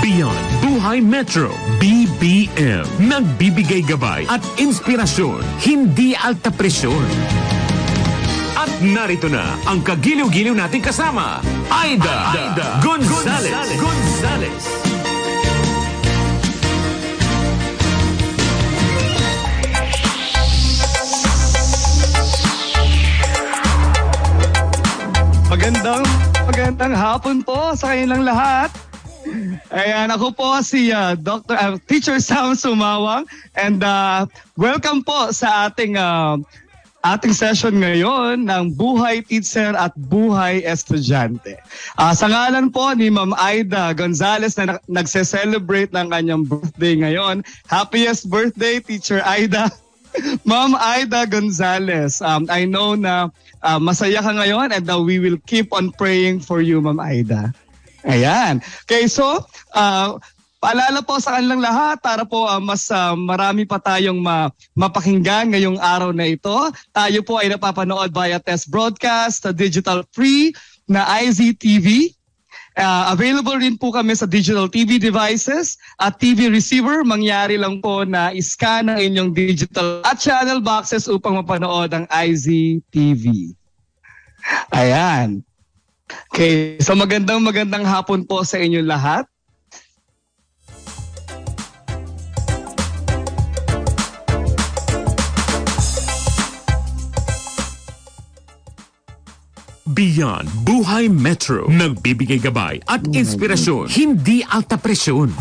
Beyond Buhay Metro, BBM. Nagbibigay gabay at inspirasyon, hindi alta presyon. At narito na ang kagiliw-giliw nating kasama, Aida Gonzales. Magandang hapon po sa kanilang lahat. Ayan, ako po si Teacher Sam Sumawang and welcome po sa ating session ngayon ng Buhay Teacher at Buhay Estudyante. Sa ngalan po ni Ma'am Aida Gonzales na nagse-celebrate ng kanyang birthday ngayon. Happiest birthday, Teacher Aida. Ma'am Aida Gonzales, I know na masaya ka ngayon and we will keep on praying for you, Ma'am Aida. Ayan. Okay, so paalala po sa kanilang lahat para po mas marami pa tayong mapakinggan ngayong araw na ito. Tayo po ay napapanood via test broadcast, digital free na IZTV. Available rin po kami sa digital TV devices at TV receiver. Mangyari lang po na iscan ang inyong digital at channel boxes upang mapanood ang IZTV. Ayan. Okay, so magandang hapon po sa inyo lahat. Beyond Buhay Metro, nagbibigay gabay at inspirasyon, hindi alta presyon.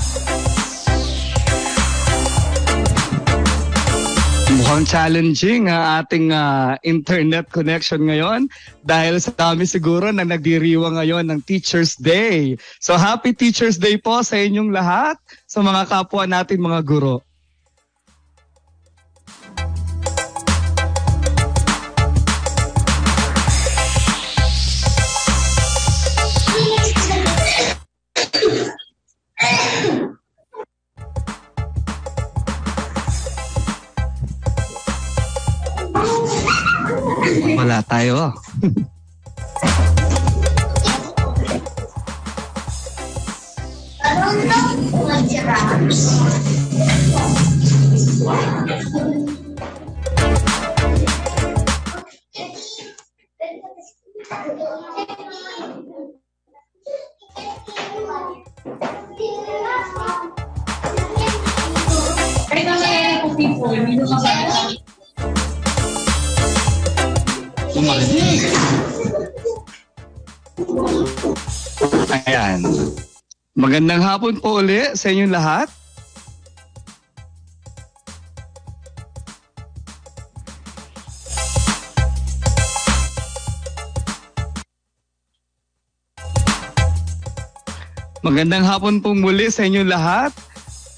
Mukhang challenging ang ating internet connection ngayon dahil sa dami siguro na nagdiriwang ngayon ng Teacher's Day. So happy Teacher's Day po sa inyong lahat, sa mga kapwa natin mga guro. Wala tayo. Ayan. Magandang hapon po uli sa inyong lahat. Magandang hapon po muli sa inyong lahat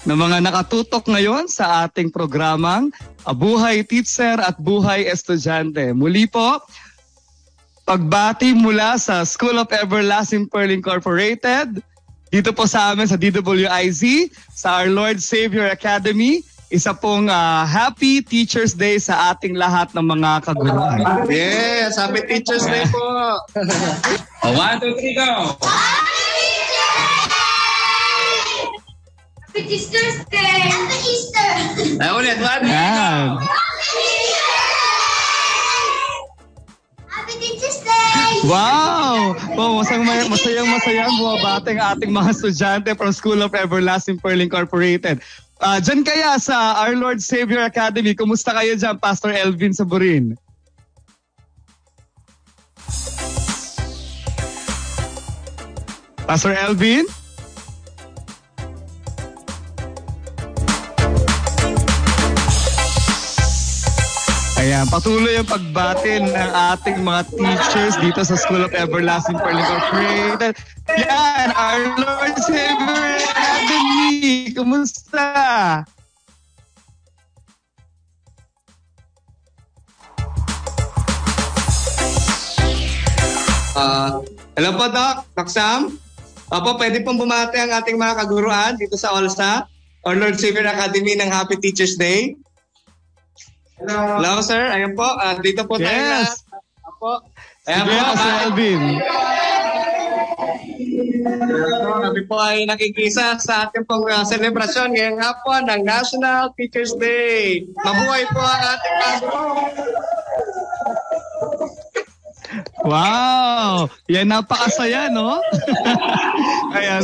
na mga nakatutok ngayon sa ating programang Buhay Teacher at Buhay Estudyante. Muli po, pagbati mula sa School of Everlasting Pearl Incorporated, dito po sa amin sa DWIZ, sa Our Lord Savior Academy, isa pong Happy Teacher's Day sa ating lahat ng mga kaguruan. Yes, Happy Teacher's Day po! 1, 2, 3, go! Happy Teacher's Day! Happy Easter! Ay, ulit, 1, 2, 3, go! Happy Teacher's Day! Wow! Oh, masayang bumabating ating mga estudyante from School of Everlasting Pearl Incorporated. Diyan kaya sa Our Lord Savior Academy, kumusta kayo dyan, Pastor Elvin Saburin? Pastor Elvin? Ayan, patuloy ang pagbati ng ating mga teachers dito sa School of Everlasting Pearl Incorporated. Yan, Our Lord Savior Academy. Kumusta? Hello po, Doc Sam. Opo, pwede pong bumati ang ating mga kaguruan dito sa All-Star, Our Lord Savior Academy ng Happy Teacher's Day. Hello, sir. Ayan po. Dito po tayo na. Opo. Ayan Sige, po, Pastor Alvin. kami po ay nakikisa sa ating pong selebrasyon ngayong hapon ng National Teachers Day. Mabuhay po ang ating guro. Wow! Yan, napakasaya, no? Ayan.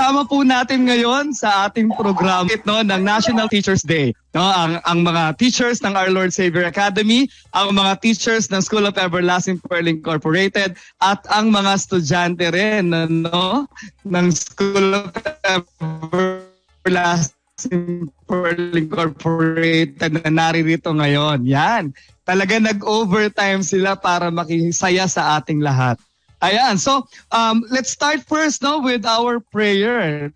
Tama po natin ngayon sa ating program no, ng National Teachers Day. No, ang mga teachers ng Our Lord Savior Academy, ang mga teachers ng School of Everlasting Pearl Incorporated, at ang mga estudyante rin no, ng School of Everlasting Pearl Incorporated na naririto ngayon. Yan. Talaga nag-overtime sila para makisaya sa ating lahat. Ayan, so let's start first no with our prayer.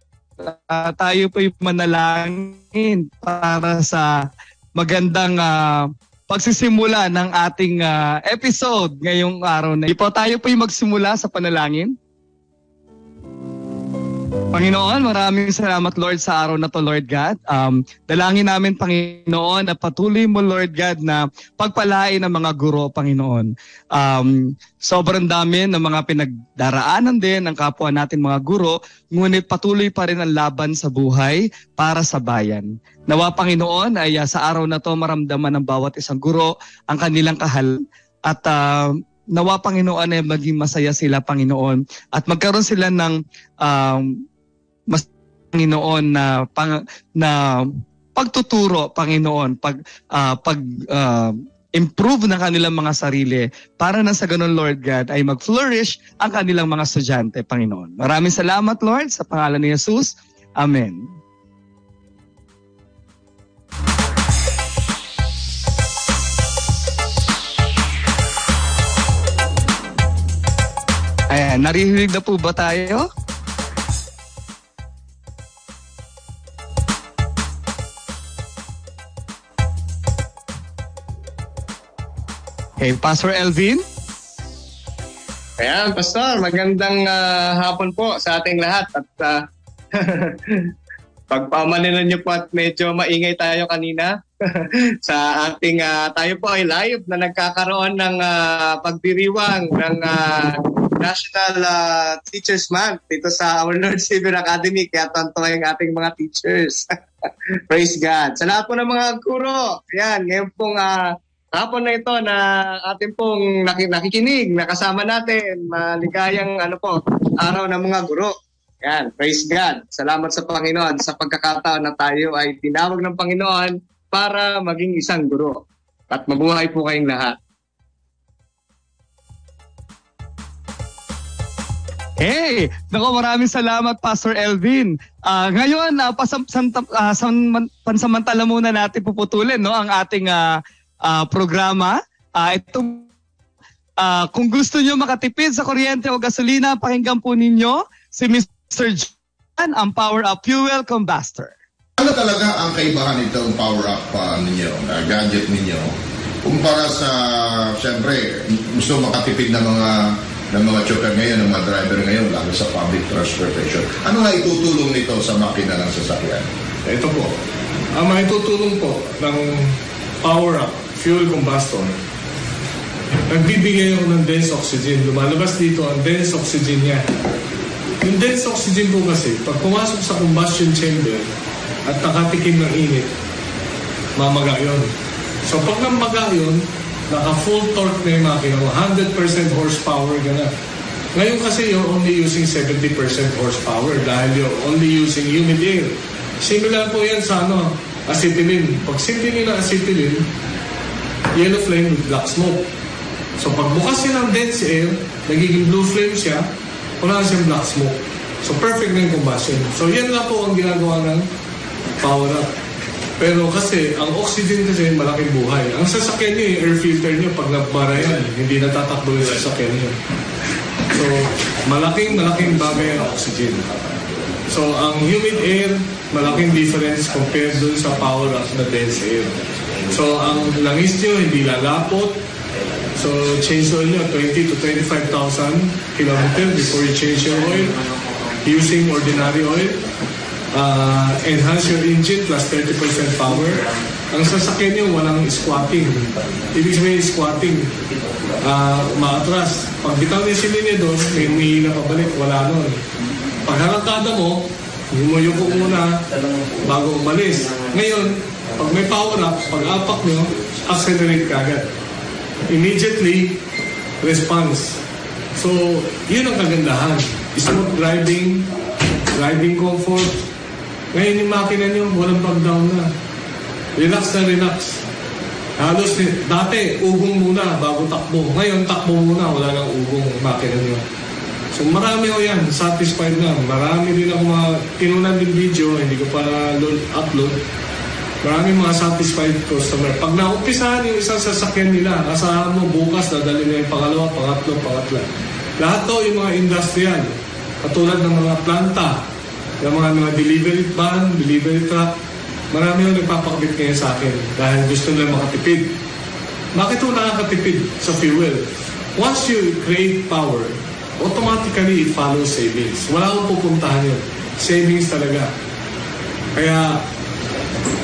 Tayo po'y manalangin para sa magandang pagsisimula ng ating episode ngayong araw na ito. Tayo po'y magsimula sa panalangin. Panginoon, maraming salamat Lord sa araw na to, Lord God. Dalangin namin, Panginoon, na patuloy mo, Lord God, na pagpalain ng mga guro, Panginoon. Sobrang dami ng mga pinagdaraanan din ng kapwa natin mga guro, ngunit patuloy pa rin ang laban sa buhay para sa bayan. Nawa, Panginoon, ay sa araw na to maramdaman ng bawat isang guro ang kanilang kahal at nawa, Panginoon, ay maging masaya sila, Panginoon, at magkaroon sila ng mas Panginoon na pagtuturo, Panginoon, improve ng kanilang mga sarili para na sa ganun, Lord God, ay mag-flourish ang kanilang mga estudyante, Panginoon. Maraming salamat, Lord, sa pangalan ni Jesus. Amen. Ayan, naririnig na po ba tayo? Okay, Pastor Elvin? Ayan, Pastor, magandang hapon po sa ating lahat. At pagpamanilan niyo po at medyo maingay tayo kanina sa ating, tayo po ay live na nagkakaroon ng pagdiriwang ng National Teachers Month dito sa Our Lord Savior Academy. Kaya tonto yung ating mga teachers. Praise God. Sa lahat po ng mga guro, ayan, ngayon pong hapon na ito na ating pong nakikinig, nakasama natin, maligayang araw ng mga guro. Yan, praise God. Salamat sa Panginoon sa pagkakataon na tayo ay tinawag ng Panginoon para maging isang guro. At mabuhay po kayong lahat. Hey, naku, maraming salamat, Pastor Elvin. Ngayon, pansamantala muna natin puputulin no, ang ating programa. Kung gusto nyo makatipid sa kuryente o gasolina, pakinggan po ninyo si Mr. John, ang Power Up Fuel Combustor. Ano talaga ang kaibahan nitong Power Up ninyo, gadget ninyo, kumpara sa, siyempre, gusto makatipid ng mga chopper ngayon, ng mga driver ngayon, lalo sa public transportation. Ano nga itutulong nito sa makina ng sasakyan? Ito po, ang maitutulong po ng Power Up Fuel Combustor, nagbibigay ako ng dense oxygen. Lumalabas dito ang dense oxygen niya. Yung dense oxygen po kasi, pag pumasok sa combustion chamber at nakatikim ng init, mamaga yun. So pag namaga yun, naka-full torque na yung makina, 100% horsepower gana. Ngayon kasi you're only using 70% horsepower dahil you're only using humid air. Similar po yan sa acetylene. Pag sindihin ng acetylene, yellow flame with black smoke. So pag bukas siya ng dense air, nagiging blue flame siya, wala siyang black smoke. So perfect na yung combustion. So yan lang po ang ginagawa ng Power Up. Pero kasi, ang oxygen kasi malaking buhay. Ang sasakyan niyo, yung air filter niyo, pag nagbara yan, hindi natatakbo yung sasakyan niyo. So, malaking bagay ang oxygen. So, ang humid air, malaking difference compared dun sa Power Up na dense air. So, ang langis niyo, hindi lalapot. So, change oil niyo, 20 to 25,000 kilometers before you change your oil. Using ordinary oil. Enhance your engine plus 30% power. Ang sasakyan niyo, walang squatting. Ibig sabihin, squatting, umaatras. Pag bitaw niya si linya doon, may humihila pabalik, wala nun. Pag harangkada mo, humuyuko muna bago umalis. Ngayon, pag may power up, pag apak nyo, accelerate kagad. Immediately, response. So, yun ang kagandahan. Smooth driving, driving comfort. Ngayon yung makina nyo, walang pag-down na. Relax na relax. Halos, dati, ugong muna bago takbo. Ngayon, takbo muna, wala nang ugong makina nyo. So marami ko yan, satisfied na. Marami din ako mga kinunan din video, hindi ko pa upload. Marami mga satisfied customer. Pag naumpisahan yung isang sasakyan nila, asahan mo bukas, dadali na yung pangalawa, pangatlo. Lahat to yung mga industrial. Katulad ng mga planta, yung mga delivery van, delivery truck. Marami yung nagpapakabit ngayon sa akin dahil gusto nila makatipid. Bakit ito nakakatipid sa fuel? Once you create power, automatically it follows savings. Wala akong pupuntahan yun. Savings talaga. Kaya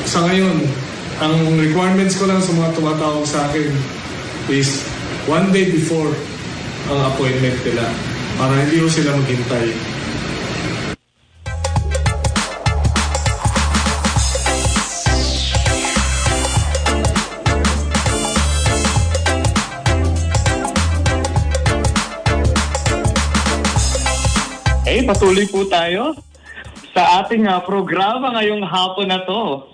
sa ngayon, ang requirements ko lang sa mga tumatawag sa akin is 1 day before ang appointment nila para hindi ko sila maghintay. Patuloy po tayo sa ating programa ngayong hapon na to.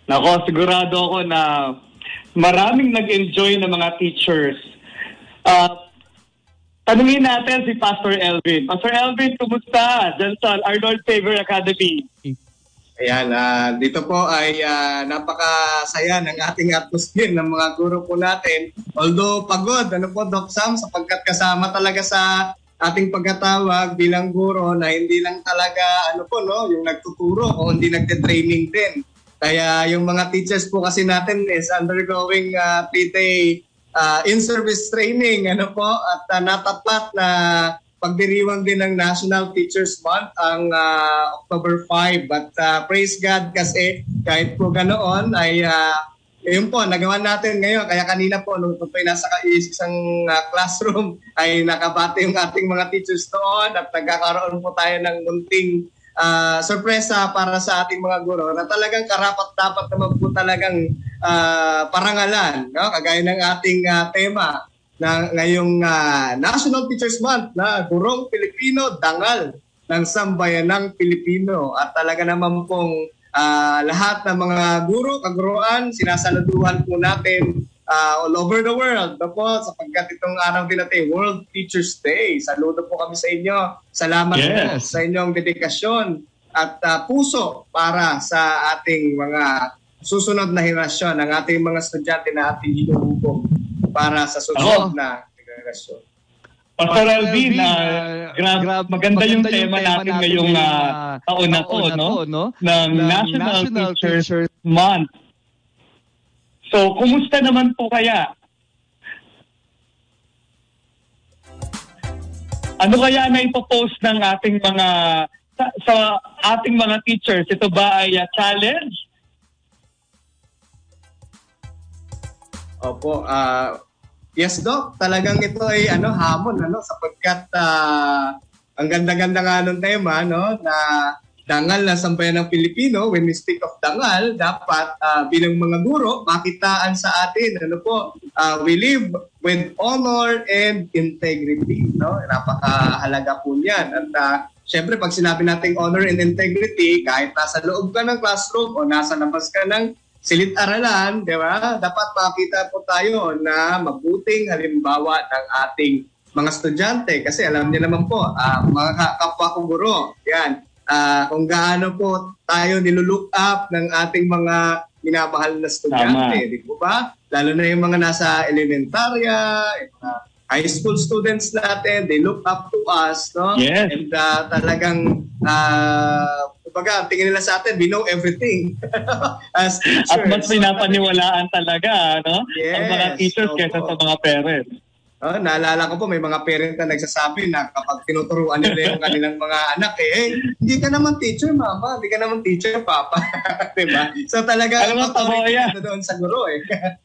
Nako, sigurado ako na maraming nag-enjoy na mga teachers. Tanungin natin si Pastor Elvin. Pastor Elvin, kumusta? Diyan sa Arnold Favor Academy. Ayan, dito po ay napakasaya ng ating atmosphere ng mga guro po natin. Although pagod, Doc Sam, sapagkat kasama talaga sa ating pagkatawag bilang guro na hindi lang talaga yung nagtuturo o hindi nagte-training din. Kaya yung mga teachers po kasi natin is undergoing 3-day in-service training at natapat na pagdiriwang din ng National Teachers Month ang October 5. But praise God kasi kahit po ganoon ay yun po, nagawa natin ngayon. Kaya kanina po, nung po'y nasa isang classroom, ay nakabati yung ating mga teachers doon at nagkakaroon po tayo ng munting sorpresa para sa ating mga guro na talagang karapat-dapat naman po talagang parangalan. No? Kagaya ng ating tema na ngayong National Teachers Month na Gurong Pilipino, Dangal ng Sambayanang Pilipino. At talaga naman pong lahat ng mga guro, kaguruan, sinasaluduhan po natin all over the world. Sapagkat itong araw din natin, World Teachers Day. Saludo po kami sa inyo. Salamat po sa inyong dedikasyon at puso para sa ating mga susunod na henerasyon, ang ating mga estudyante na ating hinuhubog para sa susunod na henerasyon. Pastor Elvin, maganda yung tema natin ngayong taon na to, no? Ng National Teachers Month. So, kumusta naman po kaya? Ano kaya na ipopost ng ating mga sa ating mga teachers? Ito ba ay challenge? Opo, yes, Doc. Talagang ito ay hamon, sapagkat ang ganda-ganda nga ng tema, na dangal na sambayan ng Pilipino. When we speak of dangal, dapat bilang mga guro, makitaan sa atin, we live with honor and integrity, Napakahalaga po niyan. At syempre, pag sinabi nating honor and integrity, kahit nasa loob ka ng classroom o nasa labas ka ng silid-aralan, di ba? Dapat makita po tayo na mabuting halimbawa ng ating mga estudyante. Kasi alam niyo naman po, mga kapwa kong guro, yan, kung gaano po tayo nilulook up ng ating mga minamahal na estudyante. Di po ba? Lalo na yung mga nasa elementarya, high school students natin, they look up to us, no? Yes. And talagang kumbaga, tingin nila sa atin, we know everything as teachers. At mas pinapaniwalaan talaga, no? Yes, ang mga teachers kaysa sa mga parents. Naalala ko po, may mga parent na nagsasabi na kapag tinuturuan nila yung kanilang mga anak, hindi ka naman teacher, mama. Hindi ka naman teacher, papa. Diba? So talaga, doon sa guro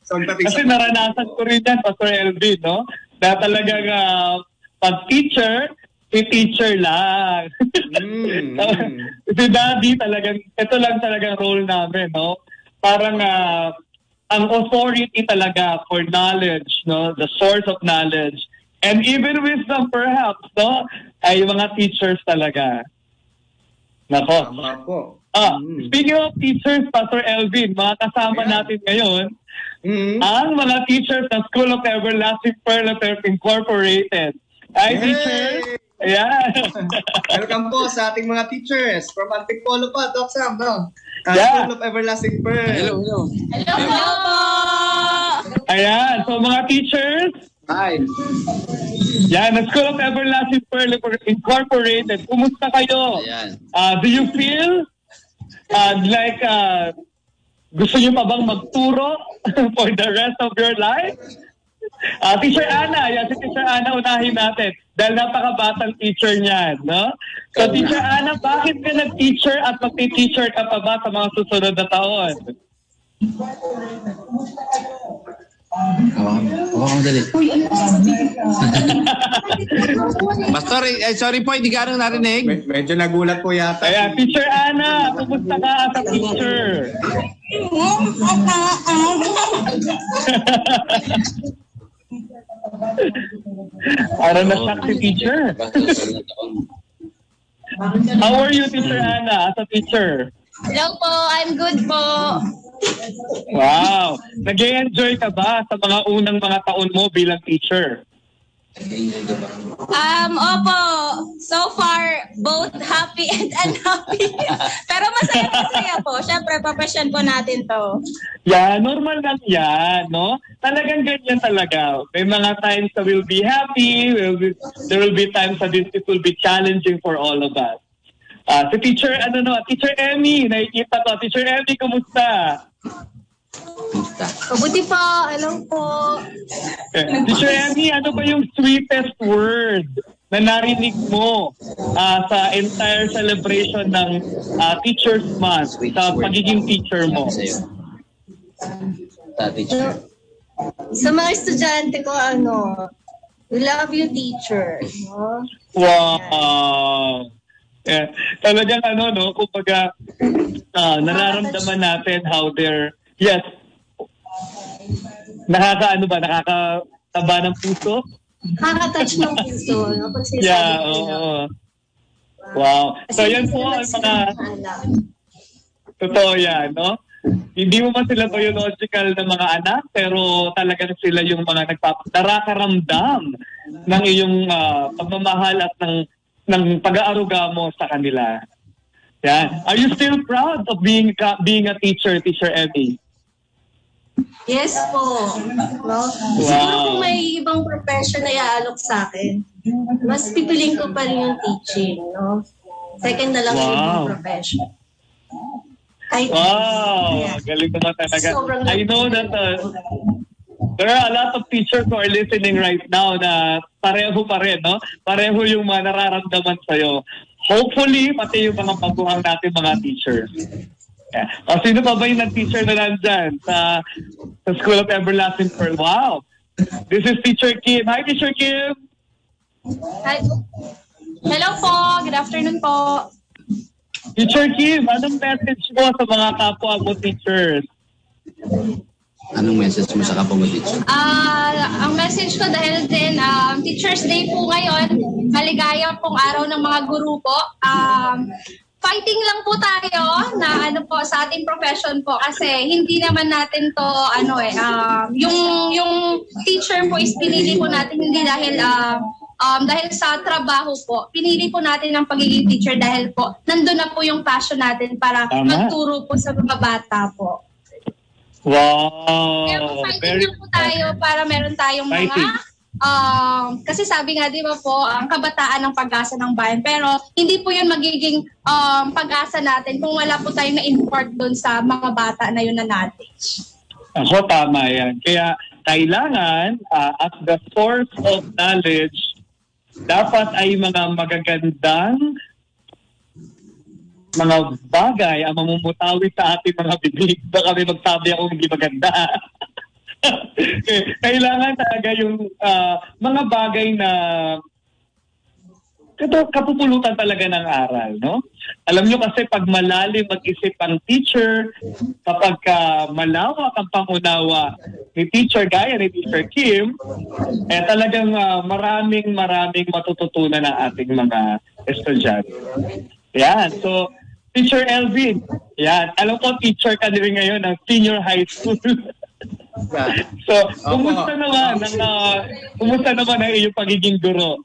So, kasi naranasan ko rin yan, Pastor Elvin, no? Na talagang pag teacher, si teacher lang. Si Daddy talagang, ito lang talagang role namin, no? Parang, ang authority talaga for knowledge, no, the source of knowledge, and even wisdom perhaps, no, ay mga teachers talaga. Nako. Tama po. Speaking of teachers, Pastor Elvin, mga kasama natin ngayon, ang mga teachers ng School of Everlasting Pearl Incorporated. Hi, teachers! Ayan. Welcome po sa ating mga teachers from Antipolo pa, Doc Sam, no? School of Everlasting Pearl. Hello po! Ayan, so mga teachers, hi. Yan, the School of Everlasting Pearl Incorporated, kumusta kayo? Ayan. Do you feel like gusto niyo pa bang magturo for the rest of your life? Teacher Ana, si Teacher Ana unahin natin dahil napakabatang teacher niyan, no? So Teacher Ana, bakit ka nag-teacher at magti-teacher ka pa ba sa mga susunod na taon? Dali. Pastor, sorry po, hindi ka narinig. Medyo nagulat po yata. Kaya, Teacher Ana, kumusta ka as a teacher? Parang na-shock si teacher. How are you, Teacher Ana, as a teacher? Hello po, I'm good po. Wow! Nag-enjoy ka ba sa mga unang mga taon mo bilang teacher? Opo. So far, both happy and unhappy. Pero masaya po. Siyempre, profession po natin to. Yeah, normal lang yan, no? Talagang ganyan talaga. May mga times that we'll be happy, there will be times that it will be challenging for all of us. Si Teacher, Teacher Emmy, nakikita ko. Teacher Emmy, kumusta? Mabuti po. Hello po. Teacher Emmy, ano ba yung sweetest word na narinig mo sa entire celebration ng Teacher's Month sa pagiging teacher mo? Teacher. Sa mga estudyante ko, we love you, teacher. No? Wow! Yeah. Talagang kumbaga, nararamdaman natin how they're, yes, nakakataba ng puso? Nakaka-touch ng puso. No? Yeah, oo. Wow. So yan po ang mga, totoo yan, no? Hindi mo man sila biological na mga anak, pero talagang sila yung mga nakakaramdam ng iyong pagmamahal at ng pag-aaruga mo sa kanila. Yan. Are you still proud of being a teacher, Teacher Emmy? Yes po. No? Siguro kung may ibang profession na iaalok sa akin, mas pipiling ko pa rin yung teaching. No? Second na lang yung ibang profession. Wow! Galing naman talaga. I know that there are a lot of teachers who are listening right now na pareho pa rin, no? Pareho yung mga nararamdaman sa'yo. Hopefully, pati yung mga baguhang natin mga teachers. Yeah. O, sino pa ba yung nag-teacher na nandyan sa School of Everlasting Pearl? Wow! This is Teacher Kim. Hi, Teacher Kim! Hi. Hello po. Good afternoon po. Teacher Kim, anong message mo sa mga kapwa mo teachers? Anong message mo sa kapwa mo teacher? Ang message ko dahil din Teacher's Day po ngayon, maligaya pong araw ng mga guru po. Fighting lang po tayo na po sa ating profession po kasi hindi naman natin to yung teacher po is pinili po natin hindi dahil dahil sa trabaho po, pinili po natin ang pagiging teacher dahil po nandun na po yung passion natin para magturo po sa mga bata po. Wow! Pero fighting lang po tayo para meron tayong mga kasi sabi nga, di ba po, ang kabataan ng pag-asa ng bayan. Pero hindi po yun magiging pag-asa natin kung wala po tayong na-import doon sa mga bata na yun na natin. Ako, tama yan. Kaya kailangan at the source of knowledge dapat ay mga magagandang mga bagay ang mamumutawi sa ating mga bibig. Baka may magsabi ako hindi maganda. Kailangan talaga yung mga bagay na kapupulutan talaga ng aral, no? Alam nyo kasi pag malalim mag-isip ang teacher, kapag malawak ang pangunawa ni teacher gaya ni Teacher Kim, talagang maraming matututunan ng ating mga estudyante. Yan. So, Teacher Elvin, yan. Alam ko teacher ka din ngayon ng senior high school. So, kumusta naman ang iyong pagiging guro?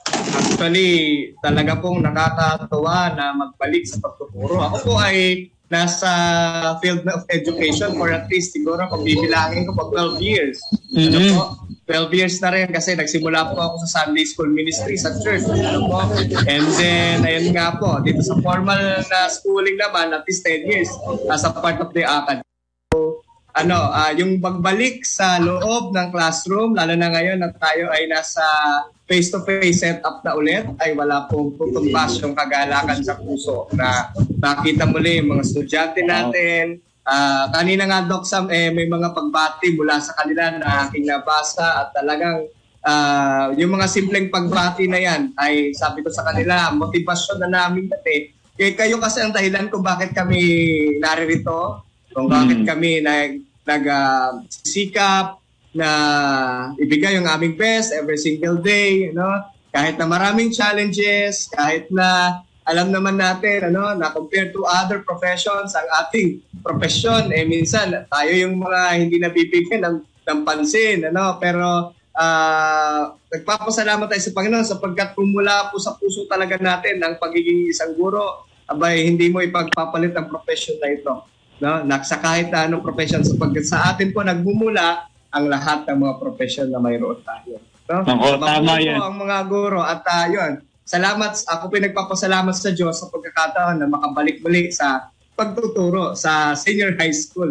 Actually, talaga pong nakakatuwa na magbalik sa pagtuturo. Ako po ay nasa field of education for at least siguro kung bibilangin ko po 12 years. Ano po? 12 years na rin kasi nagsimula po ako sa Sunday School Ministry sa church. Ano po? And then, ayun nga po, dito sa formal na schooling naman, at least 10 years as a part of the academy. Yung pagbalik sa loob ng classroom, lalo na ngayon na tayo ay nasa face-to-face setup na ulit, ay wala pong tutumbas yung kagalakan sa puso na makita muli yung mga estudyante natin. Kanina nga, Doc Sam, may mga pagbati mula sa kanila na aking nabasa at talagang yung mga simpleng pagbati na yan ay sabi ko sa kanila, motivasyon na namin dati. Kayo kasi ang dahilan kung bakit kami naririto, kung bakit kami nagsikap na ibigay yung aming best every single day, kahit na maraming challenges, kahit na alam naman natin na compared to other professions, ang ating profession minsan tayo yung mga hindi nabibigyan ng pansin, pero nagpapasalamat tayo sa Panginoon sapagkat pumula po sa puso talaga natin ang pagiging isang guro. Abay, hindi mo ipagpapalit ang profession na ito. Sa kahit na anong profession, sapagkat sa atin po nagmumula ang lahat ng mga profession na mayroon tayo. Tama yan. Ang mga guro at yun. Salamat, ako pinagpapasalamat sa Diyos sa pagkakataon na makabalik muli sa pagtuturo sa senior high school.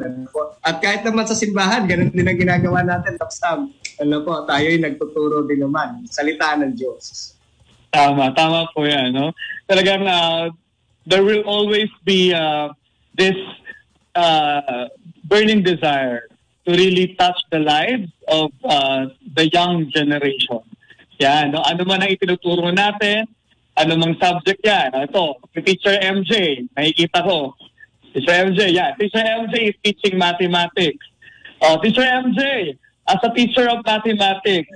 At kahit naman sa simbahan, ganun din ang ginagawa natin. Tapos tayo ay nagtuturo din naman. Salita ng Diyos. Tama po yan. Talagang there will always be this burning desire to really touch the lives of the young generation. Yan, ano man ang itinuturo natin, ano mang subject yan. Ito, si Teacher MJ, nakikita ko. Teacher MJ, Teacher MJ is teaching mathematics. Teacher MJ, as a teacher of mathematics.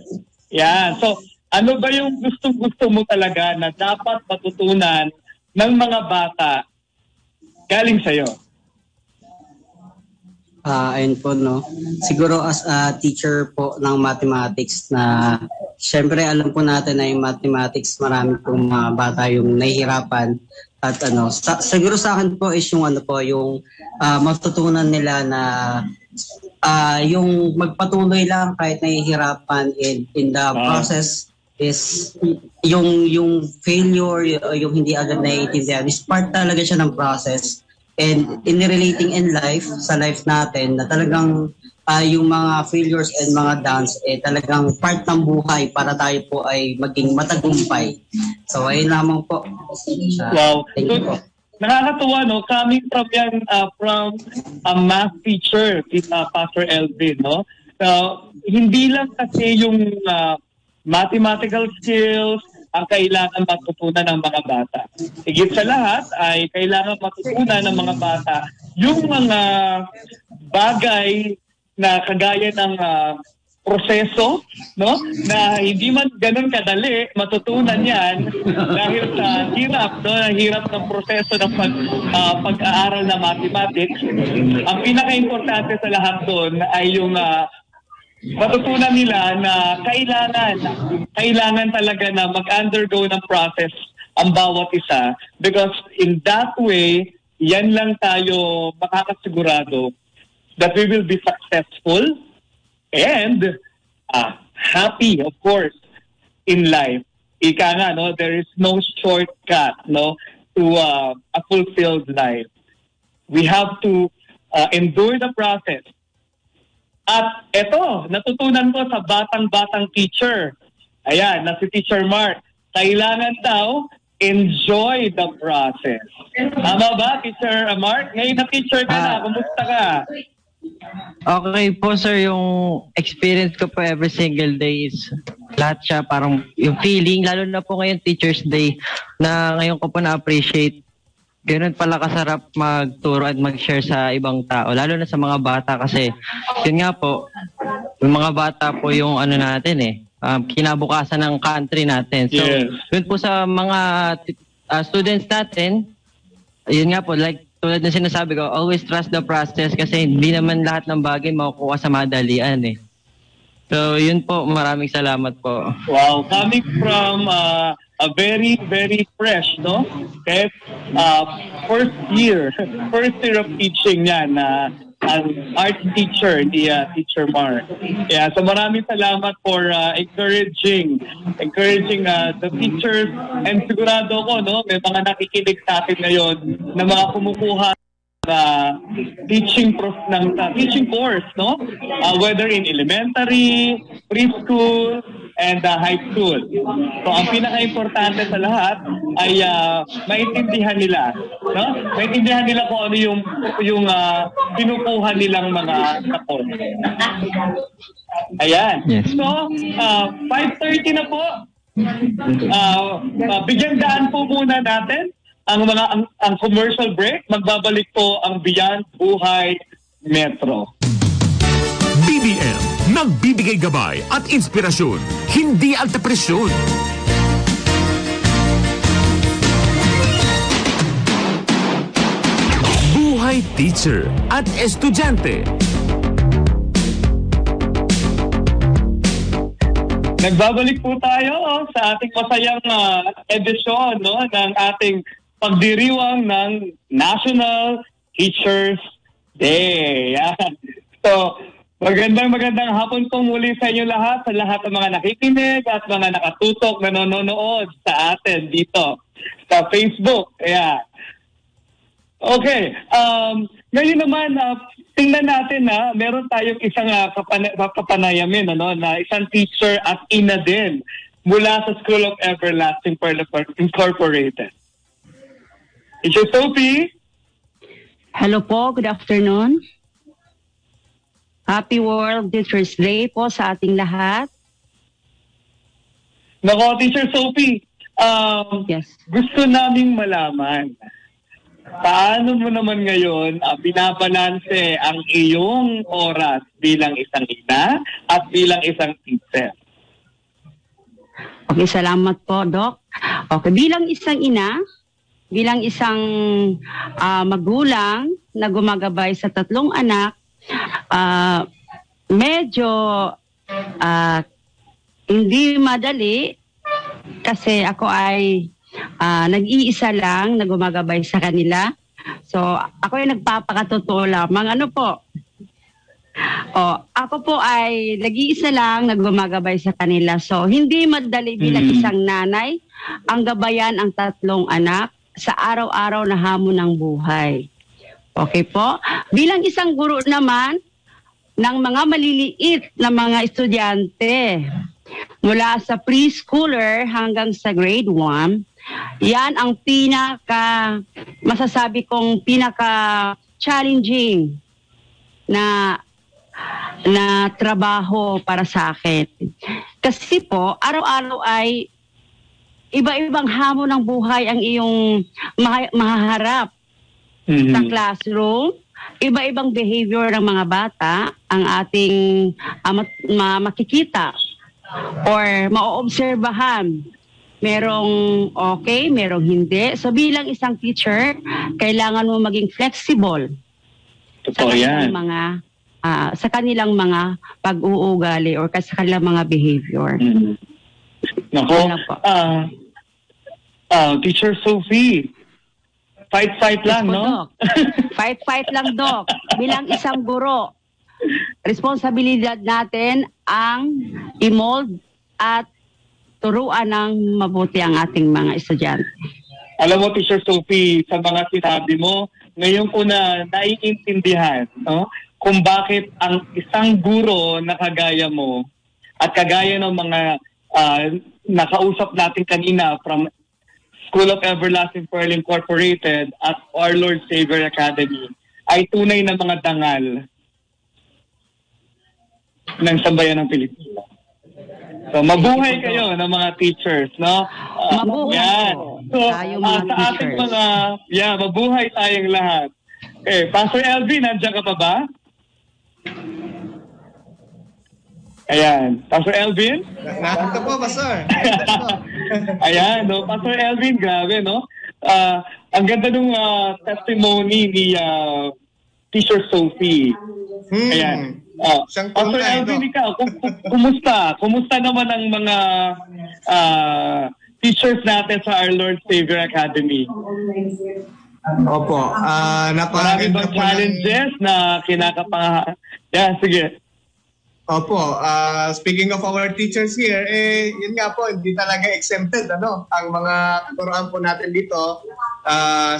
Yan, so ano ba yung gusto mo talaga na dapat matutunan ng mga bata galing sa'yo? Ayun po, siguro as a teacher po ng mathematics na syempre alam po natin na yung mathematics marami pong mga bata yung nahihirapan at siguro sa akin po is yung yung matutunan nila na yung magpatuloy lang kahit nahihirapan in the process is yung failure, yung hindi agad naiintindihan is part talaga siya ng process. And in relating in life, sa life natin, na talagang yung mga failures and mga downs, talagang part ng buhay para tayo po ay maging matagumpay. So, ayun lamang po. Wow. Thank you po. Nakakatuwa, coming from a math teacher, Pastor Elvin, hindi lang kasi yung mathematical skills ang kailangan matutunan ng mga bata. Higit sa lahat ay kailangan matutunan ng mga bata yung mga bagay na kagaya ng proseso, na hindi man ganun kadali matutunan yan dahil sa hirap ng proseso ng pag-aaral ng mathematics. Ang pinaka-importante sa lahat doon ay yung matutunan nila na kailangan talaga na mag-undergo ng process ang bawat isa, because in that way, yan lang tayo makakasigurado that we will be successful and happy, of course, in life. Ika nga, there is no shortcut to a fulfilled life. We have to endure the process At eto, natutunan ko sa batang-batang teacher. Ayan, na si Teacher Mark. Kailangan daw enjoy the process. Tama ba, Teacher Mark? Ngayon na teacher ka na, kumusta ka? Okay po sir, yung experience ko po every single day is lahat siya parang yung feeling, lalo na po ngayon Teacher's Day na ngayon ko po na-appreciate. Ganun pala kasarap magturo at mag-share sa ibang tao, lalo na sa mga bata kasi yun nga po, yung mga bata po yung ano natin kinabukasan ng country natin. So, yun po sa mga students natin, yun nga po, like tulad na sinasabi ko, always trust the process kasi hindi naman lahat ng bagay makukuha sa madalian eh. So, yun po, maraming salamat po. Wow, coming from a very, very fresh, no? Kahit first year of teaching niya na ang art teacher ni Teacher Mark. Yeah, so maraming salamat for encouraging the teachers, and sigurado ko no may mga nakikinig sa atin ngayon na mga kumukuha teaching course no, whether in elementary, preschool, and high school. So ang pinaka-importante sa lahat ay maintindihan nila, no? Maintindihan nila kung ano yung pinukuha nilang mga course. Ayan. Yes. So 5:30 na po. Bigyan daan po muna natin ang commercial break. Magbabalik po ang Beyond Buhay Metro. BBM, nagbibigay gabay at inspirasyon, hindi alta presyon. Buhay teacher at estudyante. Nagbabalik po tayo sa ating masayang edisyon no, ng ating pagdiriwang ng National Teachers Day. Yan. So, magandang hapon po muli sa inyo lahat, sa lahat ng mga nakikinig at mga nakatutok, nanonood sa atin dito sa Facebook. Ayan. Okay. Ngayon naman, tingnan natin na meron tayong isang kapanayamin na isang teacher at ina din mula sa School of Everlasting Pearl Incorporated. Teacher Sophie? Hello po, good afternoon. Happy World Teachers Day po sa ating lahat. Nako, Teacher Sophie, yes. Gusto naming malaman, paano mo naman ngayon binabalanse ang iyong oras bilang isang ina at bilang isang teacher? Okay, salamat po, Doc. Okay, bilang isang ina, bilang isang magulang na gumagabay sa 3 anak, medyo hindi madali kasi ako ay nag-iisa lang na gumagabay sa kanila. So, ako ay nagpapakatotoo lamang. Ano po? Ako po ay nag-iisa lang na gumagabay sa kanila. So, hindi madali bilang isang nanay ang gabayan ang 3 anak sa araw-araw na hamon ng buhay. Okay po? Bilang isang guro naman ng mga maliliit na mga estudyante mula sa preschooler hanggang sa grade 1, yan ang masasabi kong pinaka-challenging na trabaho para sa akin. Kasi po, araw-araw ay iba-ibang hamon ng buhay ang iyong mahaharap sa classroom. Iba-ibang behavior ng mga bata ang ating makikita or maoobserbahan. Merong okay, merong hindi. So bilang isang teacher, kailangan mo maging flexible sa kanilang mga pag-uugali or sa kanilang mga behavior. Nako, Teacher Sophie, fight lang, no? Fight lang, Doc. Bilang isang guro, responsibilidad natin ang i-mold at turuan ng mabuti ang ating mga estudyante. Alam mo, Teacher Sophie, sa mga sinabi mo, ngayon ko na naiintindihan, no? kung bakit ang isang guro na kagaya mo at kagaya ng mga nakausap natin kanina from School of Everlasting Pearl Incorporated at Our Lord Savior Academy ay tunay na mga dangal ng sambayan ng Pilipinas. So, mabuhay kayo ng mga teachers, no? Yan. So, sa ating mga, mabuhay tayong lahat. Okay, Pastor Elvin, nandiyan ka pa ba? Ayan. Pastor Elvin? Nakita po, Pastor. Ayan, no? Pastor Elvin, grabe, no? Ang ganda ng testimony ni Teacher Sophie. Ayan. Pastor Elvin, ikaw, kumusta? Kumusta naman ang mga teachers natin sa Our Lord Savior Academy? Opo. Marami bang challenges na kinakapangahan? Sige. Opo, speaking of our teachers here, yun nga po, hindi talaga exempted, ang mga tuturuan po natin dito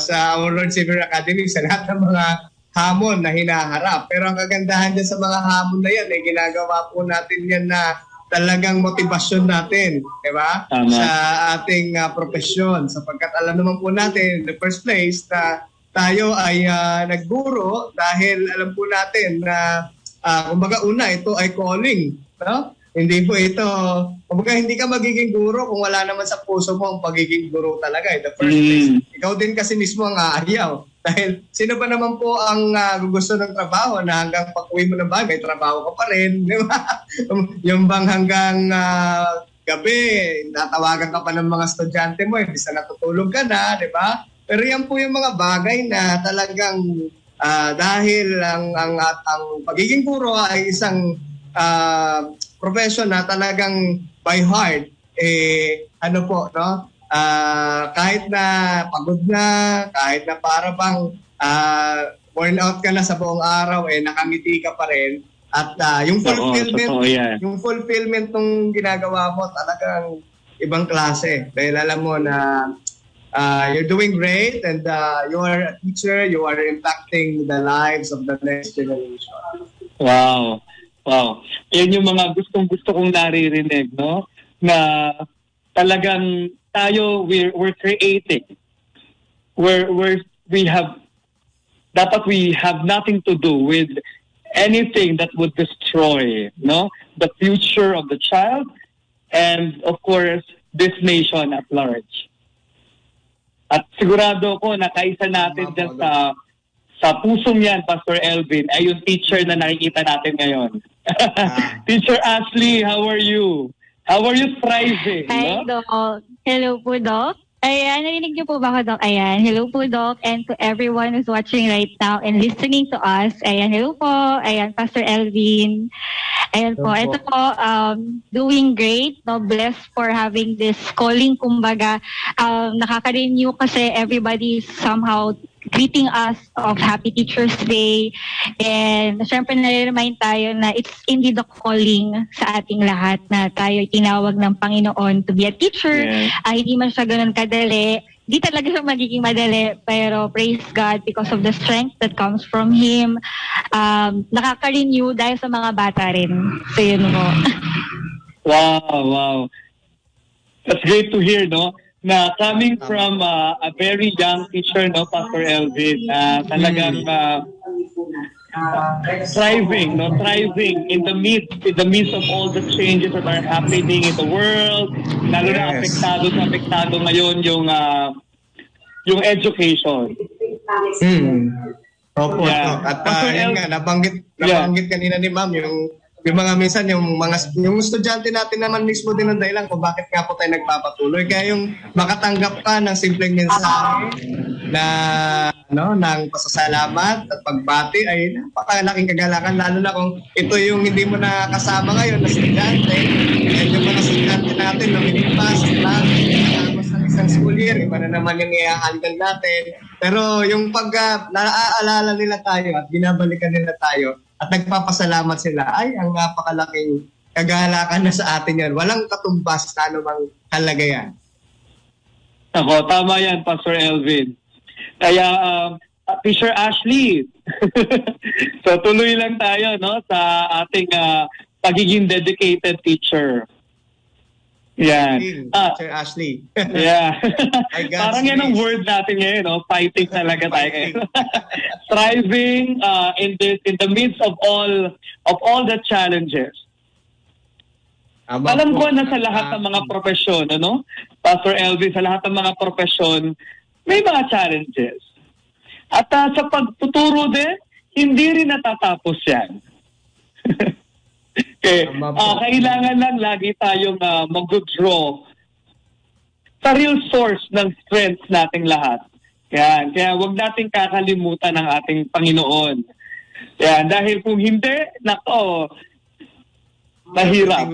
sa Our Lord Savior Academy sa lahat ng mga hamon na hinaharap. Pero ang kagandahan dyan sa mga hamon na yan, ginagawa po natin yan na talagang motivasyon natin, di ba? Sa ating profesyon. Sapagkat alam naman po natin, in the first place, na tayo ay nagguro dahil alam po natin na kumbaga una, ito ay calling. No? Hindi po ito, kumbaga hindi ka magiging guro kung wala naman sa puso mo ang pagiging guro talaga in the first place. Ikaw din kasi mismo ang aayaw. Dahil sino ba naman po ang gusto ng trabaho na hanggang pag-uwi mo ng bagay, trabaho ka pa rin. Di ba? Yung bang hanggang gabi, natawagan ka pa ng mga estudyante mo, hindi sa natutulog ka na, di ba? Pero yan po yung mga bagay na talagang dahil ang pagiging guro ay isang profession na talagang by heart, kahit na pagod na, kahit na para bang burn out ka na sa buong araw, nakangiti ka pa rin. At yung fulfillment ng ginagawa mo talagang ibang klase. Dahil alam mo na you're doing great and you are a teacher, you are impacting the lives of the next generation. Wow. Yan yung mga gustong-gusto kong naririnig, no? Na talagang tayo, we're creating. We have nothing to do with anything that would destroy, no? The future of the child and, of course, this nation at large. At sigurado ko na kaisa natin dyan sa pusong yan, Pastor Elvin, ay yung teacher na nakikita natin ngayon. Teacher Ashley, how are you? How are you thriving? Hi, no? Doc. Hello po, Doc. Ayan, narinig niyo po ba ako, Doc? Ayan, hello po, Doc. And to everyone who's watching right now and listening to us. Ayan, hello po. Ayan, Pastor Elvin. Ayan po, ito po, doing great. No, blessed for having this calling, kumbaga. Nakaka-renew kasi everybody somehow greeting us of Happy Teacher's Day. And syempre nare-remind tayo na it's indeed a calling sa ating lahat na tayo tinawag ng Panginoon to be a teacher. Yes. Hindi man siya ganun kadali. Di talaga siya magiging madali, pero praise God because of the strength that comes from Him. Nakaka-renew dahil sa mga bata rin. So yun po. Wow. That's great to hear, no? Na coming from a very young teacher, no, Pastor Elvin, talagang thriving in the midst of all the changes that are happening in the world, lalo na apektado ngayon yung education. Opo. Yeah. At yun nga, nabanggit kanina ni Ma'am yung mga minsan yung estudyante natin naman mismo din ang dahilan kung bakit nga po tayo nagpapatuloy. Kaya yung makatanggap ka ng simpleng mensahe ng pasasalamat at pagbati ay napakalaking kagalakan, lalo na kung ito yung hindi mo nakasama ngayon na estudyante, at yung mga estudyante natin na minipas, tapos ng isang school year, iba na naman yung i-handle natin. Pero yung naaalala nila tayo at binabalikan nila tayo at nagpapasalamat sila, ay ang napakalaking kagalakan na sa atin yan. Walang katumbas na anumang halaga yan. Ako, tama yan, Pastor Elvin. Kaya Teacher Ashley. So tuloy lang tayo, no, sa ating pagiging dedicated teacher. Yan. Teacher Ashley. Yeah. Parang yan ang word natin ngayon, no? Fighting talaga tayo ngayon. Thriving in the midst of all the challenges. Alam ko na sa lahat ng mga profesyon, ano? Pastor Elvin, sa lahat ng mga profesyon, may mga challenges. At sa pagtuturo din, hindi rin natatapos yan. Okay. Kailangan lang lagi tayong mag-draw sa real source ng strength nating lahat. Yan. Kaya huwag nating kakalimutan ang ating Panginoon. Yan. Dahil kung hindi, nako, mahirap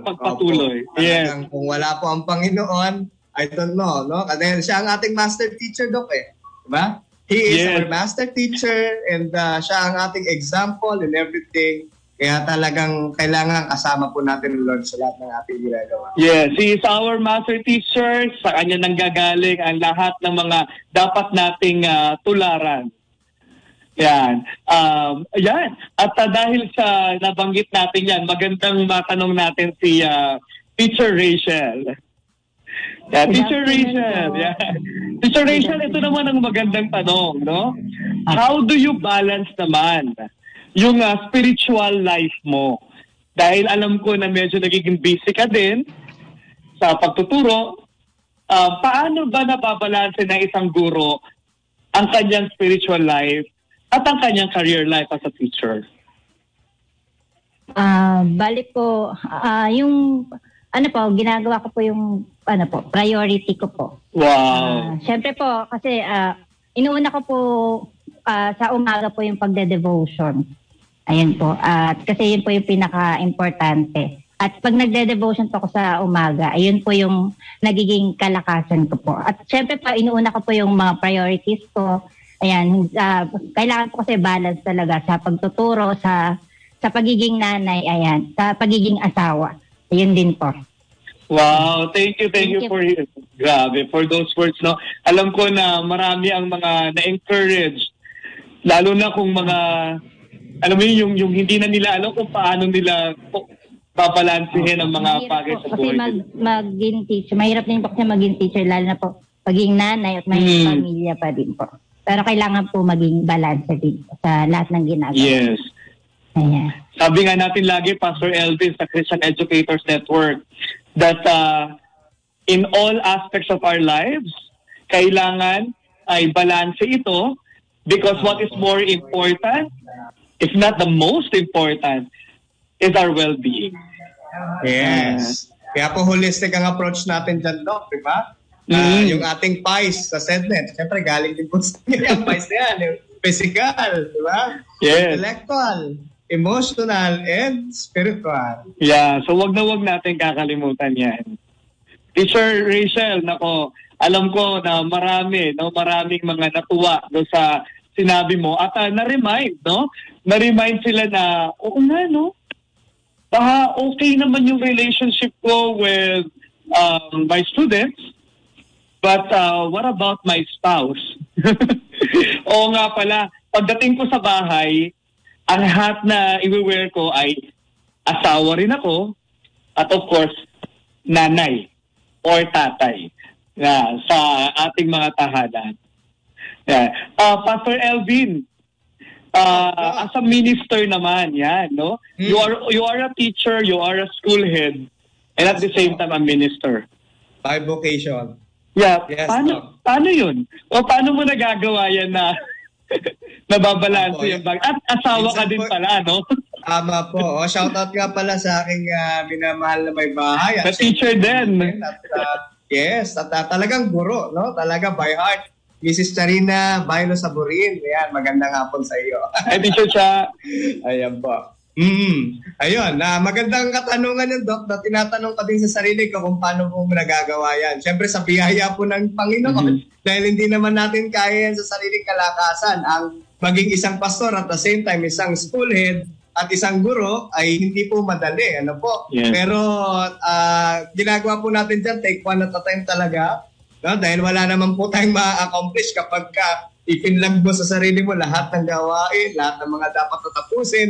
pagpatuloy. Yes. Kung wala po ang Panginoon, I don't know, no? Kasi siya ang ating master teacher, Doc, eh. Diba? He is our master teacher and siya ang ating example in everything. Kaya talagang kailangan kasama po natin ang Lord sa lahat ng ating ginagawa. Yes, He is our master teacher. Sa Kanya nanggagaling ang lahat ng mga dapat nating tularan. Yan. Yan. At dahil sa nabanggit natin yan, magandang matanong natin si Teacher Rachel. Yeah, Teacher Rachel. Yeah. Teacher Rachel, ito naman ang magandang tanong, no? How do you balance naman yung spiritual life mo? Dahil alam ko na medyo nagiging busy ka din sa pagtuturo. Paano ba nababalanse ng isang guro ang kanyang spiritual life at ang kanyang career life as a teacher? Balik po, yung ginagawa ko po yung priority ko po. Wow. Siyempre po, kasi inuuna ko po sa umaga po yung pagde-devotion. Ayun po. At kasi yun po yung pinaka-importante. At pag nagde-devotion po ako sa umaga, ayun po yung nagiging kalakasan ko po. At syempre po, inuuna ko po yung mga priorities ko. Ayan, kailangan po kasi balance talaga sa pagtuturo, sa pagiging nanay, ayan, sa pagiging asawa. Ayun din po. Wow, thank you for those words, no. Alam ko na marami ang mga na-encourage, lalo na kung mga alam mo yung hindi na nila alam kung paano nila babalansihin ang mga bagay sa buhay. Kasi maging teacher, mahirap din po kasi maging teacher, lalo na po paging nanay at may pamilya pa din po. Pero kailangan po maging balance din sa lahat ng ginagawa. Yes. Ayan. Sabi nga natin lagi, Pastor Elvin, sa Christian Educators Network, that in all aspects of our lives, kailangan ay balanse ito because what is more important, if not the most important, is our well-being. Yes. Kaya po holistic ang approach natin dyan, Doc, di ba? Yung ating PICE sa SEDNet, siyempre galing din po sa yung PICE na yan, yung physical, di ba? Yes. Intellectual, emotional, and spiritual. Yeah, so wag natin kakalimutan yan. Teacher Rachel, nako, alam ko na maraming mga natuwa do sa sinabi mo at na-remind, no? Na-remind sila na, oo nga, no? Baka okay naman yung relationship ko with my students, but what about my spouse? Oo nga pala, pagdating ko sa bahay, ang hat na i-wear ko ay asawa rin ako at of course, nanay or tatay sa ating mga tahanan. Yeah. Pastor Elvin, as a minister naman, yan, no? You are a teacher, you are a school head, and at the same time a minister. By vocation. Yeah. Yes, paano yun? O paano mo nagagawa yan na nababalanse yung bag? At asawa ka din pala, no? Tama po. Shoutout nga pala sa aking minamahal na may bahay. Sa teacher din. Yes, at talagang guro, no? Talaga by heart. Mrs. Charina Bailo Saburin. Ayan, magandang hapon sa iyo. Ay, Teacher Cha. Ayan po. Ayun, magandang katanungan yun, Doc, na tinatanong ka din sa sarili ko kung paano mo nagagawa yan. Siyempre sa biyaya po ng Panginoon, dahil hindi naman natin kaya yan sa sariling kalakasan. Ang maging isang pastor at the same time isang school head at isang guro ay hindi po madali. Ano po? Yes. Pero ginagawa po natin dyan, take one at a time talaga. No? Dahil wala naman po tayong ma-accomplish kapag ipinlag mo sa sarili mo lahat ng gawain, lahat ng mga dapat tapusin,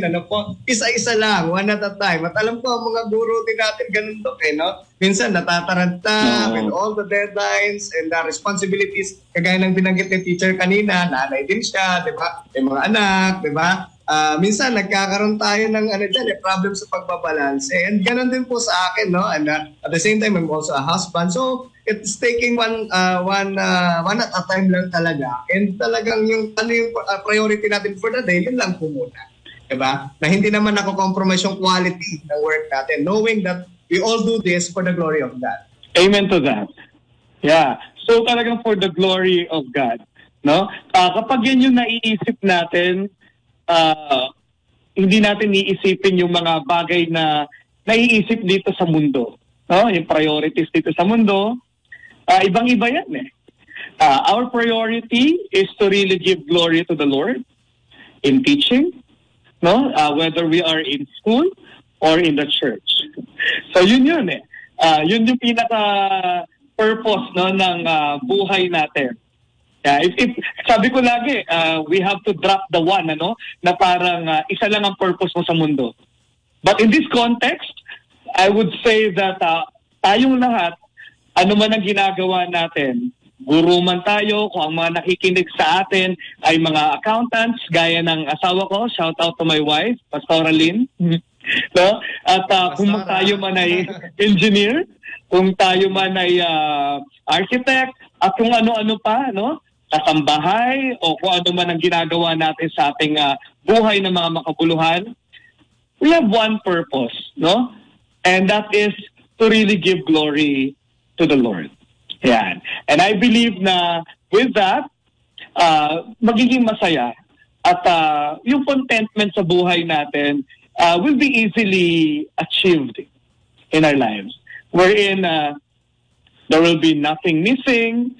isa-isa lang, one at a time. At alam ko, ang mga guro din natin ganun to, no? Minsan natataranta with all the deadlines and the responsibilities. Kagaya ng binanggit ni teacher kanina, nanay din siya, di ba? May mga anak, di ba? Minsan nagkakaroon tayo ng problem sa pagbabalanse. And ganun din po sa akin, no? And at the same time, I'm also a husband. So, it's taking one at a time lang talaga. And talagang yung priority natin for the day, yun lang po muna. Diba? Na hindi naman nako-compromise yung quality ng work natin, knowing that we all do this for the glory of God. Amen to that. Yeah. So talagang for the glory of God. No? Kapag yan yung naiisip natin, hindi natin iisipin yung mga bagay na naiisip dito sa mundo. No? Yung priorities dito sa mundo, ibang-iba yan eh. Our priority is to really give glory to the Lord in teaching, no? Whether we are in school or in the church. So yun eh. Yun yung pinaka-purpose, no, ng buhay natin. If sabi ko lagi, we have to drop the one, na parang isa lang ang purpose mo sa mundo. But in this context, I would say that tayong lahat, ano man ang ginagawa natin, guru man tayo, kung ang mga nakikinig sa atin ay mga accountants, gaya ng asawa ko, shout out to my wife, Pastora Lynn. No? At kung tayo man ay engineer, kung tayo man ay architect, at kung ano-ano pa, no? Kasambahay, o kung ano man ang ginagawa natin sa ating buhay ng mga makabuluhan, we have one purpose, no? And that is to really give glory to the Lord. Yan. And I believe na with that, magiging masaya at yung contentment sa buhay natin will be easily achieved in our lives. Wherein there will be nothing missing,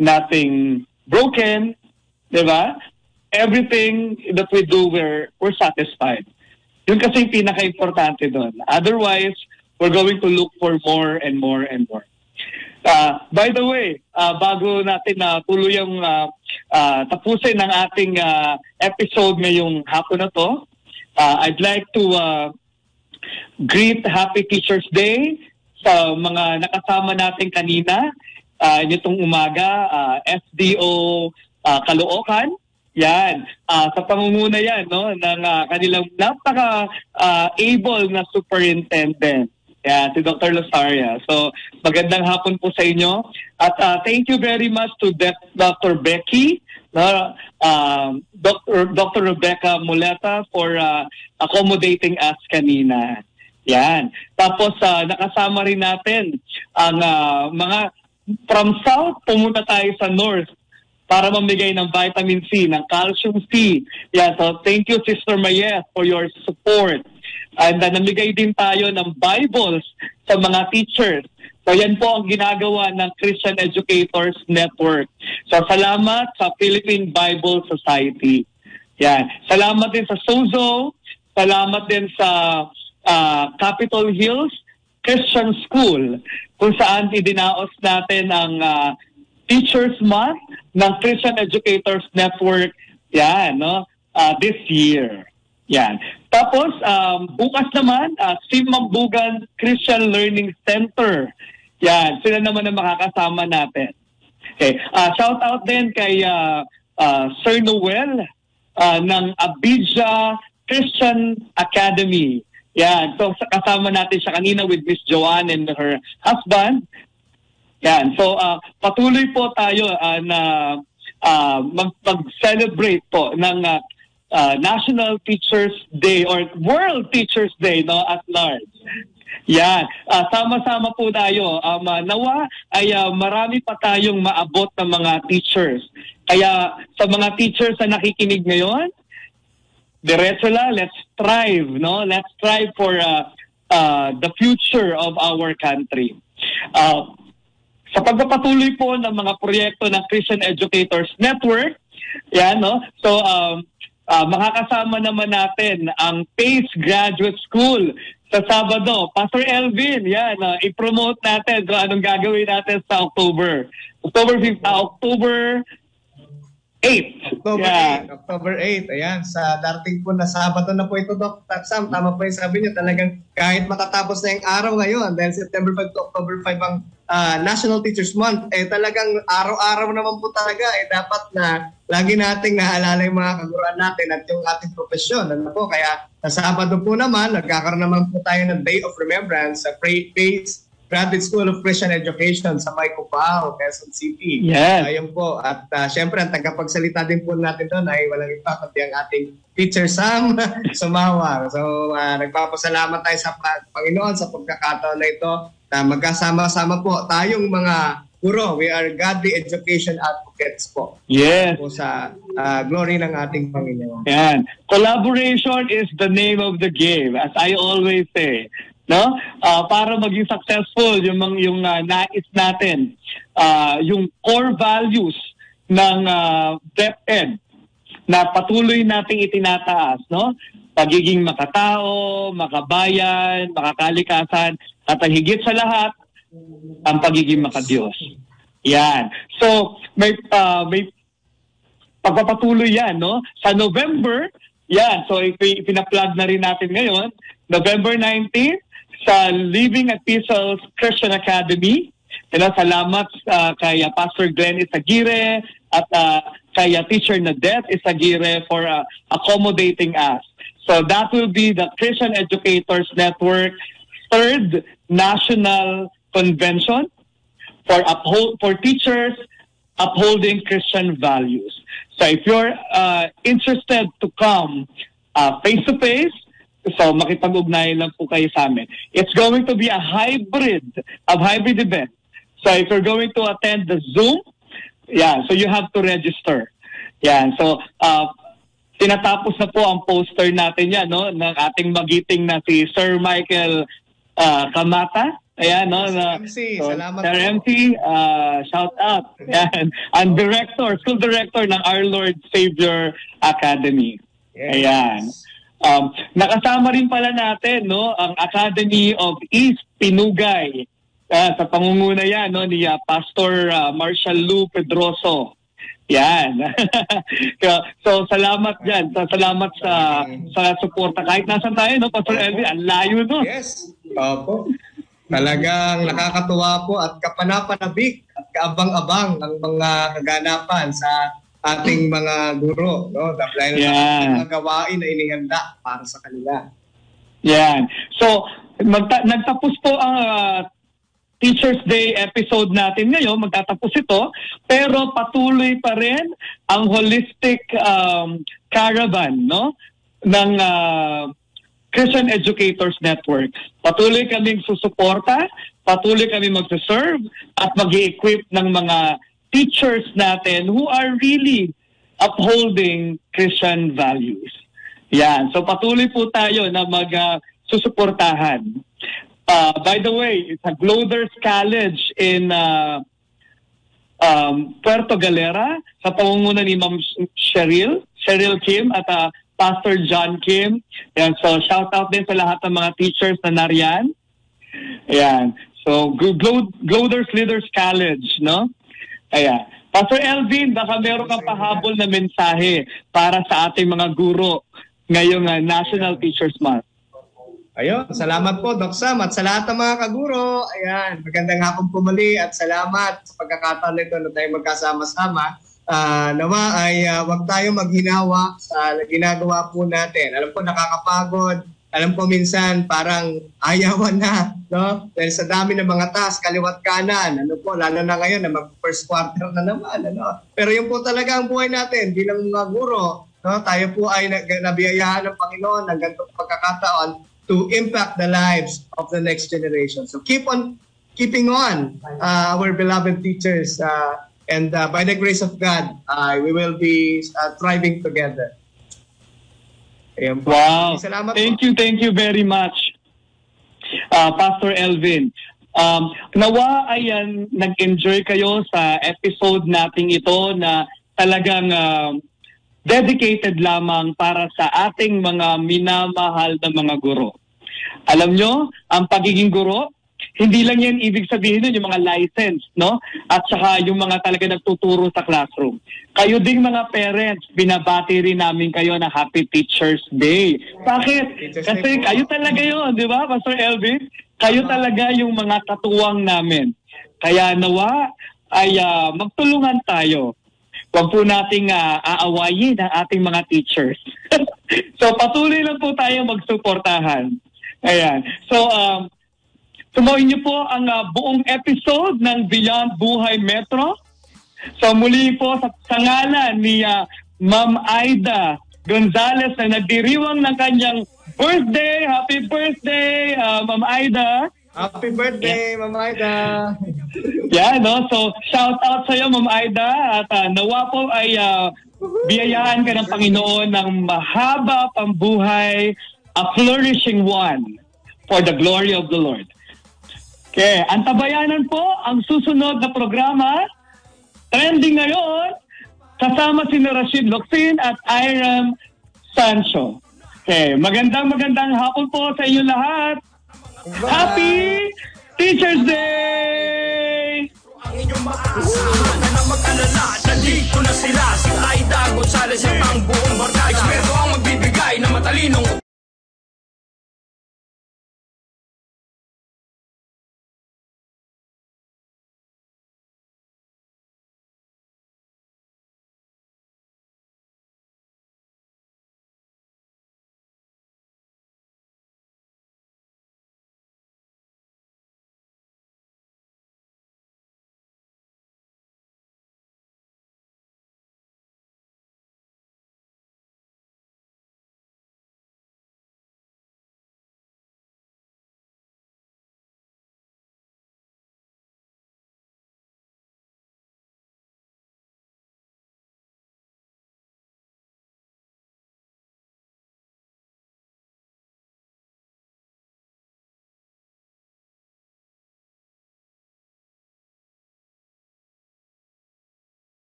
nothing broken, diba? Everything that we do, we're satisfied. Yun kasi yung pinaka-importante doon. Otherwise, we're going to look for more and more and more. By the way, bago natin tuluyang tapusin ang ating episode ngayong hapon na to, I'd like to greet Happy Teacher's Day sa mga nakasama natin kanina nitong umaga, SDO Caloocan. Yan. Sa pangunguna yan, no, ng kanilang napaka-able na superintendent. Yeah, si Dr. Losaria. So, magandang hapon po sa inyo. At thank you very much to Dr. Becky, Dr. Rebecca Muleta for accommodating us kanina. Yan. Tapos, nakasama rin natin ang mga from south, pumunta tayo sa north para mamigay ng vitamin C, ng calcium C. Yeah, so thank you, Sister Mayet, for your support. And namigay din tayo ng Bibles sa mga teachers. So yan po ang ginagawa ng Christian Educators Network. So salamat sa Philippine Bible Society. Yan. Salamat din sa Sozo. Salamat din sa Capitol Hills Christian School, kung saan idinaos natin ang Teachers Month ng Christian Educators Network. Yan, no? This year. Yan. Tapos, bukas naman, Simambugan Christian Learning Center. Yan, sila naman ang makakasama natin. Okay. Shout out din kay Sir Noel ng Abidja Christian Academy. Yan, so kasama natin siya kanina with Miss Joanne and her husband. Yan, so patuloy po tayo na mag-celebrate po ng National Teachers Day or World Teachers Day, no, at large. Yan. Sama-sama po tayo. Nawa ay marami pa tayong maabot ng mga teachers. Kaya sa mga teachers na nakikinig ngayon, diretso lang, let's strive, no? Let's strive for the future of our country. Sa pagpapatuloy po ng mga proyekto ng Christian Educators Network, yan, no? So, makakasama naman natin ang PACE Graduate School sa Sabado. Pastor Elvin, yan, i-promote natin kung anong gagawin natin sa October 5th, October 8. October 8. Ayan, sa darating po na Sabado na po ito, Dr. Sam. Tama po yung sabi niyo. Talagang kahit matatapos na yung araw ngayon, dahil September 5 to October 5 ang National Teachers Month, talagang araw-araw naman po talaga, dapat na lagi nating naalala yung mga kaguruan natin at yung ating profesyon. Ano po? Kaya sa Sabado po naman, nagkakaroon naman po tayo ng Day of Remembrance sa Praise Graduate School of Christian Education sa May Cubao, Quezon City. Yes. Ayun po. At syempre, ang tagapagsalita din po natin doon ay walang iba kundi ang ating Teacher Sam Sumawang. So, nagpapasalamat tayo sa Panginoon sa pagkakataon na ito na magkasama-sama po tayong mga guro. We are godly education advocates po. Yes. Po sa glory ng ating Panginoon. Yan. Collaboration is the name of the game, as I always say. No? Para maging successful yung nais natin, yung core values ng DepEd na patuloy nating itinataas, no? Pagiging makatao, makabayan, makakalikasan, at ang higit sa lahat, ang pagiging makadiyos. Yan. So, may pagpapatuloy yan, no? Sa November, yan. So, ipina-plug na rin natin ngayon, November 19, sa Living Epistles Christian Academy. Salamat kay Pastor Glenn Isaguirre at kay Teacher Nadet Isaguirre for accommodating us. So that will be the Christian Educators Network 3rd National Convention for teachers upholding Christian values. So if you're interested to come face-to-face, so makipag-ugnayan lang po kayo sa amin. It's going to be a hybrid event. So if you're going to attend the Zoom, so you have to register. So tinatapos na po ang poster natin yan, no, ng ating magiting na si Sir Michael Kamata. Ayan, no, MC, salamat Sir MC, shout out. Ayan, ang school director ng Our Lord Savior Academy. Yes. Ayan. Nakasama rin pala natin, no, ang Academy of East Pinugay sa pangunguna yan, no, ni Pastor Marshall Lou Pedroso. Yan. So salamat diyan. Salamat sa suporta kahit nasan tayo, no, Pastor Elvin, ang layo, no. Yes. Opo. Talagang nakakatuwa po at kapanapanabik at kaabang-abang ang mga kaganapan sa ating mga guro, no? Dahil mga gawain na inihanda para sa kanila. Yan. So, nagtapos po ang Teacher's Day episode natin ngayon. Magtatapos ito. Pero patuloy pa rin ang holistic caravan, no, ng Christian Educators Network. Patuloy kaming susuporta, patuloy kaming magsaserve at mag-i-equip ng mga teachers natin who are really upholding Christian values. Yan. So patuloy po tayo na magsusuportahan. By the way, sa Gloders College in Puerto Galera, sa pangunguna ni Ma'am Cheryl Kim at Pastor John Kim. Yan. So shout out din sa lahat ng mga teachers na nariyan. Yan. So Gloders Leaders College, no? Ayan. Pastor Elvin, baka meron kang pahabol na mensahe para sa ating mga guro ngayong National Teachers Month. Ayun, salamat po, Doc Sam, at sa lahat ng mga kaguro. Ayan, magandang hapon po muli at salamat sa pagkakataon nito na tayo magkasama-sama. Nawa ay huwag tayo maghinawa sa ginagawa po natin. Alam po, nakakapagod. Alam po minsan parang ayawan na, no? Dahil sa dami ng mga task, kaliwat kanan, ano po, lalo na ngayon na mag-first quarter na naman, ano? Pero yun po talaga ang buhay natin bilang mga guro, no? Tayo po ay nabiyayahan ng Panginoon ng ganitong pagkakataon to impact the lives of the next generation. So keeping on, our beloved teachers, and by the grace of God, we will be thriving together. Wow. Thank you very much, Pastor Elvin. Nawa ay nag-enjoy kayo sa episode nating ito na talagang dedicated lamang para sa ating mga minamahal na mga guro. Alam nyo, ang pagiging guro, hindi lang yan ibig sabihin nun, yung mga license, no? At saka yung mga talaga nagtuturo sa classroom. Kayo ding mga parents, binabati rin namin kayo na Happy Teacher's Day. Bakit? Kasi kayo talaga yun, di ba, Pastor Elvin? Kayo talaga yung mga katuwang namin. Kaya nawa ay magtulungan tayo. Huwag po nating aawayin ang ating mga teachers. So patuloy lang po tayo magsuportahan. Ayan. So, sumayin niyo po ang buong episode ng Beyond Buhay Metro. So muli po sa ngalan ni Ma'am Aida Gonzalez na nagdiriwang ng kanyang birthday. Happy birthday, Ma'am Aida. Happy birthday, Ma'am Aida. Yeah, no? So, shout out sa iyo, Ma'am Aida. At nawa po ay biyayaan ka ng Panginoon ng mahaba pang buhay, a flourishing one for the glory of the Lord. Okay, antabayanan po ang susunod na programa. Trending ngayon, kasama si Rashid Locsin at Iram Sancho. Okay, magandang hapon po sa inyo lahat. Happy Teacher's Day!